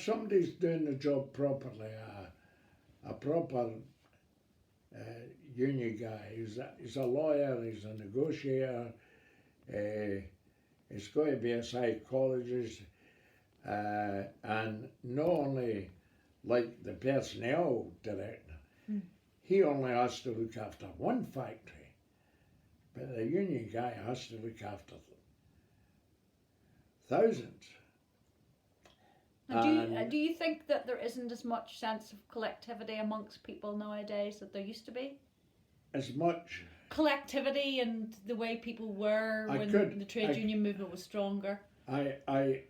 somebody's doing the job properly, a proper union guy, he's a lawyer, he's a negotiator, he's got to be a psychologist, and not only like the personnel director, he only has to look after one factory, but the union guy has to look after thousands. And do you think that there isn't as much sense of collectivity amongst people nowadays that there used to be? As much collectivity and the way people were when the trade union movement was stronger? I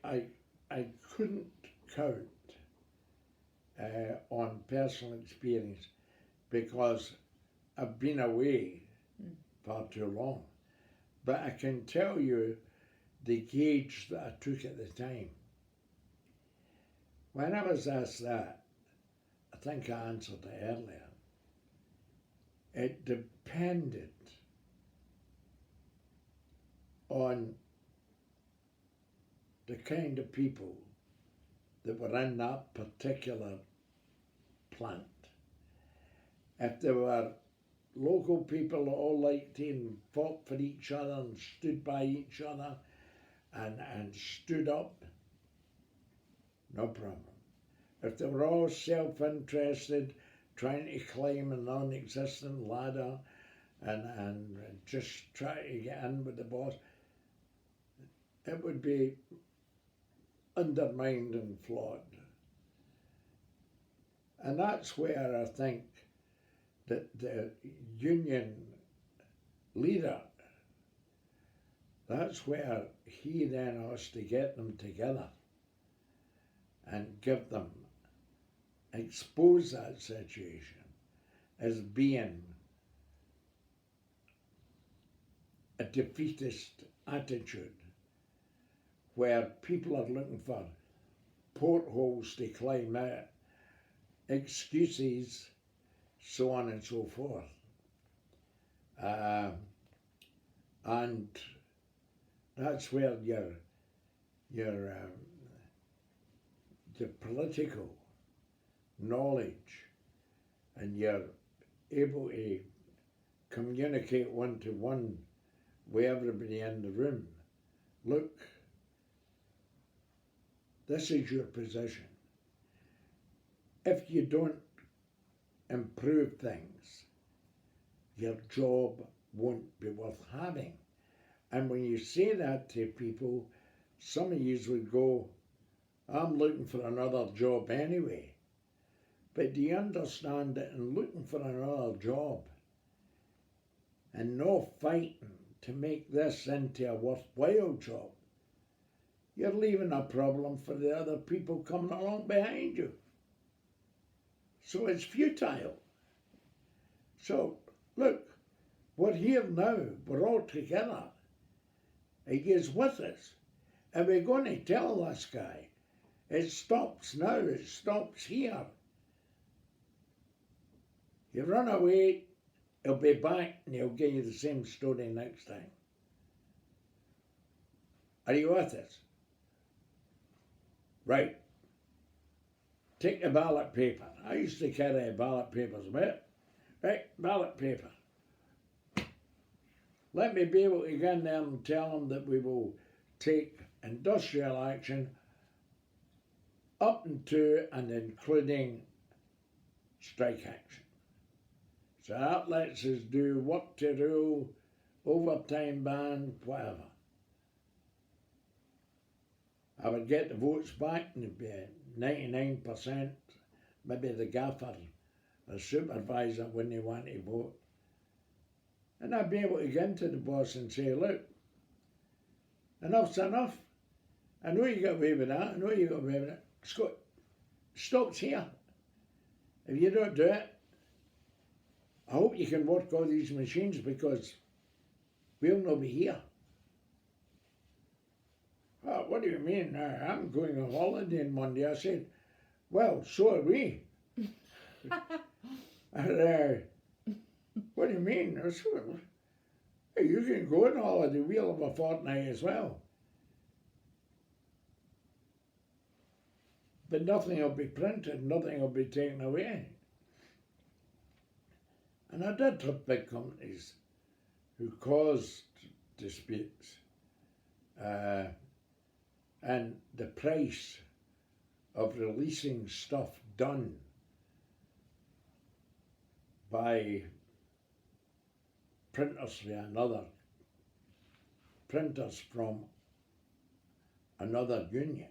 couldn't count on personal experience because I've been away far too long. But I can tell you the gauge that I took at the time. When I was asked that, I think I answered it earlier. It depended on the kind of people that were in that particular plant. If there were local people that all liked it and fought for each other and stood by each other and stood up, no problem. If they were all self-interested, trying to climb a non-existent ladder and just try to get in with the boss, it would be undermined and flawed. And that's where I think that the union leader, that's where he then has to get them together and give them, expose that situation as being a defeatist attitude where people are looking for portholes to climb out, excuses, so on and so forth. And that's where your political knowledge and you're able to communicate one-to-one with everybody in the room. Look, this is your position. If you don't improve things, your job won't be worth having. And when you say that to people, some of you would go, I'm looking for another job anyway. But do you understand that in looking for another job and no fighting to make this into a worthwhile job, you're leaving a problem for the other people coming along behind you. So it's futile. So, look, we're here now, we're all together. He is with us. And we're going to tell this guy, it stops now, it stops here. You run away, he'll be back and he'll give you the same story next time. Are you with us? Right. Take the ballot paper. I used to carry ballot papers about. Right, ballot paper. Let me be able to go in there and tell them that we will take industrial action up to and including strike action. So that lets us do work to rule, overtime ban, whatever. I would get the votes back and it'd be 99%, maybe the gaffer, the supervisor wouldn't want to vote. And I'd be able to get into the boss and say, look, enough's enough. I know you got away with that, I know you got away with it. Scott, stops here. If you don't do it, I hope you can work all these machines because we'll not be here. Oh, what do you mean? I'm going on holiday on Monday. I said, well, so are we. And, what do you mean? I said, hey, you can go on holiday. We'll have a fortnight as well. but nothing will be printed, nothing will be taken away. And I did have big companies who caused disputes, and the price of releasing stuff done by printers from another union.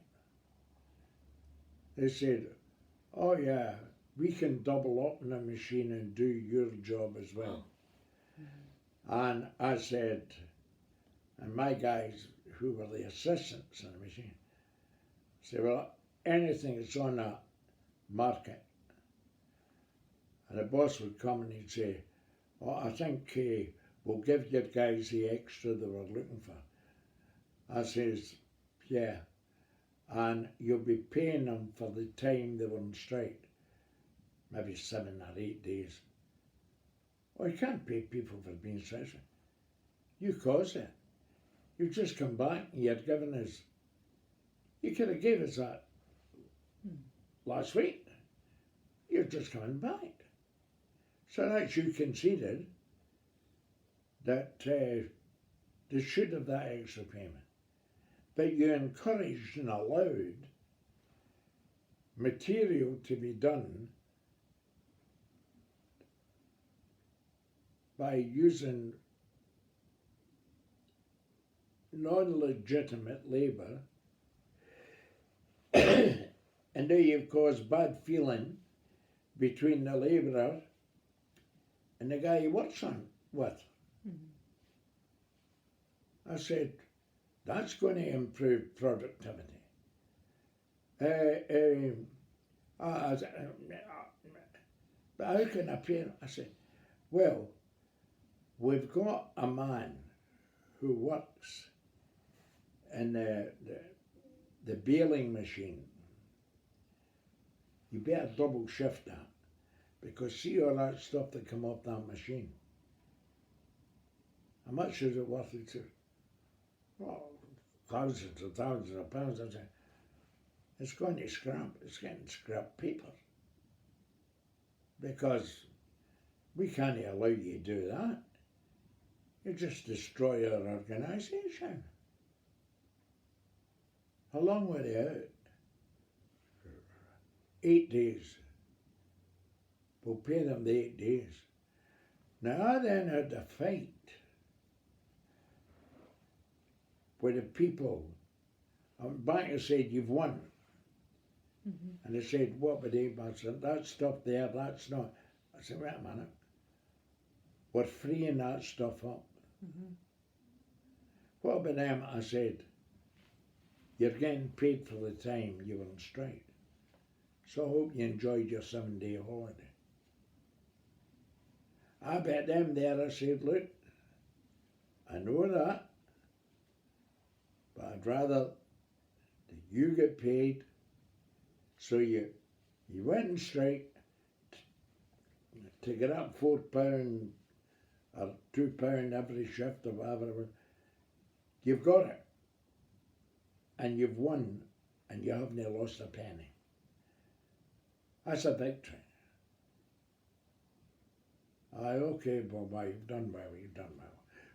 They said, oh yeah, we can double up in the machine and do your job as well. And I said, and my guys who were the assistants in the machine said, well, anything that's on a market. And the boss would come and he'd say, oh, I think we'll give your guys the extra they were looking for. I says, yeah, and you'll be paying them for the time they were on strike, maybe 7 or 8 days. Well, you can't pay people for being stressed. You caused it. You just come back and you'd given us, you could have gave us that last week. You're just coming back. So that's you conceded that they should have that extra payment. But you encouraged and allowed material to be done by using non-legitimate labour, and now you've caused bad feeling between the labourer and the guy he works on with. I said, that's going to improve productivity. But how can I pay? I said, well, we've got a man who works in the baling machine. You better double shift that, because see all that stuff that come off that machine. How much is it worth? It to? Well, thousands and thousands of pounds. I said, it's going to scrap. It's getting scrap paper, because we can't allow you to do that. You just destroy our organisation. How long were they out? 8 days. We'll pay them the 8 days. Now I then had to fight with the people. Banker said, you've won. And they said, what would they? I said, that stuff there, that's not. I said, wait a minute. We're freeing that stuff up. What about them? I said, you're getting paid for the time you were on strike. So I hope you enjoyed your 7-day holiday. I bet them there, I said, look, I know that, but I'd rather that you get paid. So you went on strike to get up £4 or £2 every shift or whatever. You've got it. And you've won, and you haven't lost a penny. That's a victory. Aye, okay, Bob, you've done well,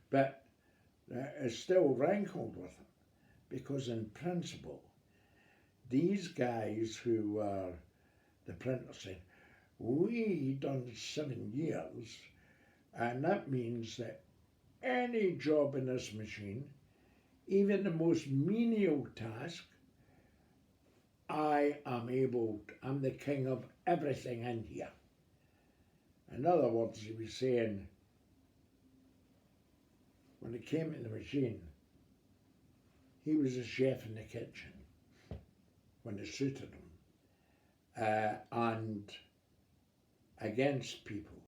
But it's still rankled with them, because in principle, these guys who were the printers said, we done 7 years, and that means that any job in this machine, even the most menial task, I'm the king of everything in here. In other words, he was saying, when it came to the machine, he was a chef in the kitchen when it suited him, and against people.